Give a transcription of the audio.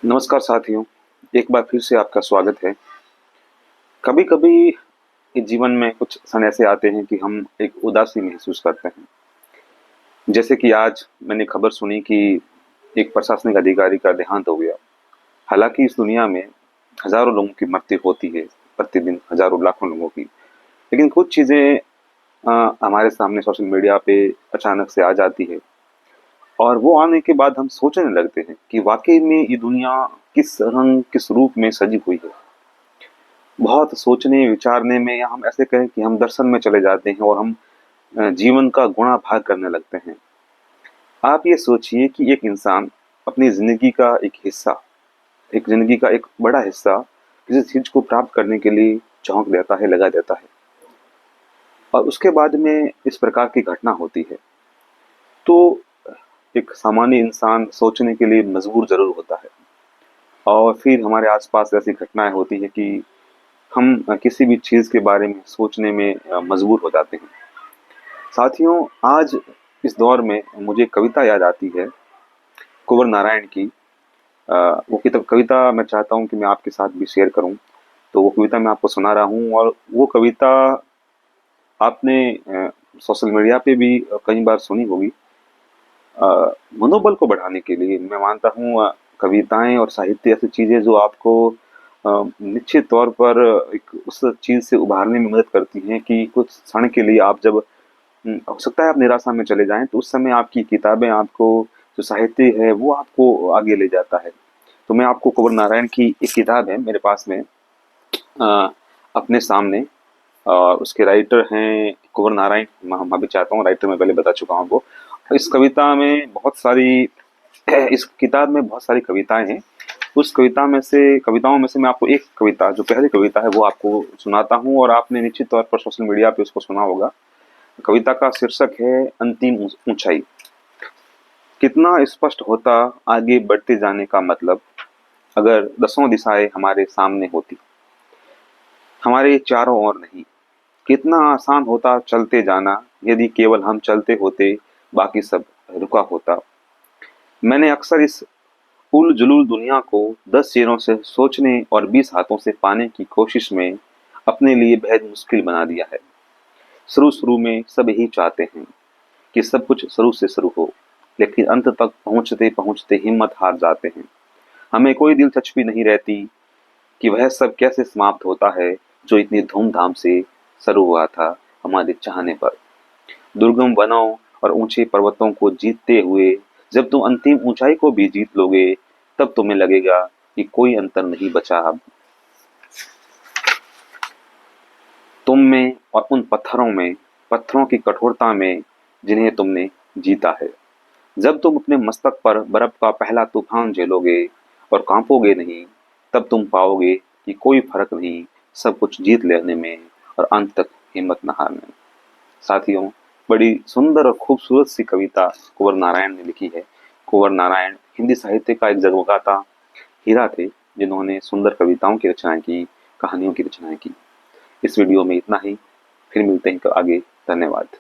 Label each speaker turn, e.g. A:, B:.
A: नमस्कार साथियों, एक बार फिर से आपका स्वागत है। कभी कभी जीवन में कुछ क्षण ऐसे आते हैं कि हम एक उदासी महसूस करते हैं। जैसे कि आज मैंने खबर सुनी कि एक प्रशासनिक अधिकारी का देहांत हो गया। हालांकि इस दुनिया में हजारों लोगों की मृत्यु होती है, प्रतिदिन हजारों लाखों लोगों की। लेकिन कुछ चीजें हमारे सामने सोशल मीडिया पे अचानक से आ जाती है, और वो आने के बाद हम सोचने लगते हैं कि वाकई में ये दुनिया किस रंग किस रूप में सजी हुई है। बहुत सोचने विचारने में, या हम ऐसे कहें कि हम दर्शन में चले जाते हैं और हम जीवन का गुणा भाग करने लगते हैं। आप ये सोचिए कि एक इंसान अपनी जिंदगी का एक जिंदगी का एक बड़ा हिस्सा किसी चीज को प्राप्त करने के लिए झोंक देता है, लगा देता है, और उसके बाद में इस प्रकार की घटना होती है तो एक सामान्य इंसान सोचने के लिए मजबूर जरूर होता है। और फिर हमारे आसपास ऐसी घटनाएं होती है कि हम किसी भी चीज के बारे में सोचने में मजबूर हो जाते हैं। साथियों, आज इस दौर में मुझे कविता याद आती है, कुंवर नारायण की। वो किताब कविता मैं चाहता हूँ कि मैं आपके साथ भी शेयर करूँ। तो वो कविता मैं आपको सुना रहा हूँ, और वो कविता आपने सोशल मीडिया पे भी कई बार सुनी होगी। मनोबल को बढ़ाने के लिए मैं मानता हूँ कविताएं और साहित्य ऐसी चीजें जो आपको निश्चित तौर पर एक उस चीज से उभारने में मदद करती हैं कि कुछ क्षण के लिए आप जब हो सकता है आप निराशा में चले जाएं, तो उस समय आपकी किताबें आपको, जो साहित्य है वो आपको आगे ले जाता है। तो मैं आपको कुंवर नारायण की एक किताब है मेरे पास में अपने सामने, और उसके राइटर हैं कुंवर नारायण। मैं भी चाहता हूँ, राइटर मैं पहले बता चुका हूँ वो। इस कविता में बहुत सारी इस किताब में बहुत सारी कविताएं हैं। उस कविताओं में से मैं आपको एक कविता, जो पहली कविता है, वो आपको सुनाता हूँ, और आपने निश्चित तौर पर सोशल मीडिया पे उसको सुना होगा। कविता का शीर्षक है अंतिम ऊंचाई। कितना स्पष्ट होता आगे बढ़ते जाने का मतलब, अगर दसों दिशाएं हमारे सामने होती, हमारे चारों ओर नहीं। कितना आसान होता चलते जाना, यदि केवल हम चलते होते, बाकी सब रुका होता। मैंने अक्सर इस उल जुलूल दुनिया को 10 चेहरों से सोचने और 20 हाथों से पाने की कोशिश में अपने लिए बेहद मुश्किल बना दिया है। शुरू शुरू में सब यही चाहते हैं कि सब कुछ शुरू से शुरू हो, लेकिन अंत तक पहुंचते पहुंचते हिम्मत हार जाते हैं। हमें कोई दिलचस्पी नहीं रहती कि वह सब कैसे समाप्त होता है जो इतनी धूमधाम से शुरू हुआ था हमारे चाहने पर। दुर्गम वनों और ऊंचे पर्वतों को जीतते हुए जब तुम अंतिम ऊंचाई को भी जीत लोगे, तब तुम्हें लगेगा कि कोई अंतर नहीं बचा अब तुम में और उन पत्थरों की कठोरता में जिन्हें तुमने जीता है। जब तुम अपने मस्तक पर बर्फ का पहला तूफान झेलोगे और कांपोगे नहीं, तब तुम पाओगे कि कोई फर्क नहीं, सब कुछ जीत लेने में और अंत तक हिम्मत न हारने में। साथियों, बड़ी सुंदर और खूबसूरत सी कविता कुंवर नारायण ने लिखी है। कुंवर नारायण हिंदी साहित्य का एक जगमगाता हीरा थे, जिन्होंने सुंदर कविताओं की रचनाएं की, कहानियों की रचनाएं की। इस वीडियो में इतना ही। फिर मिलते हैं आगे। धन्यवाद।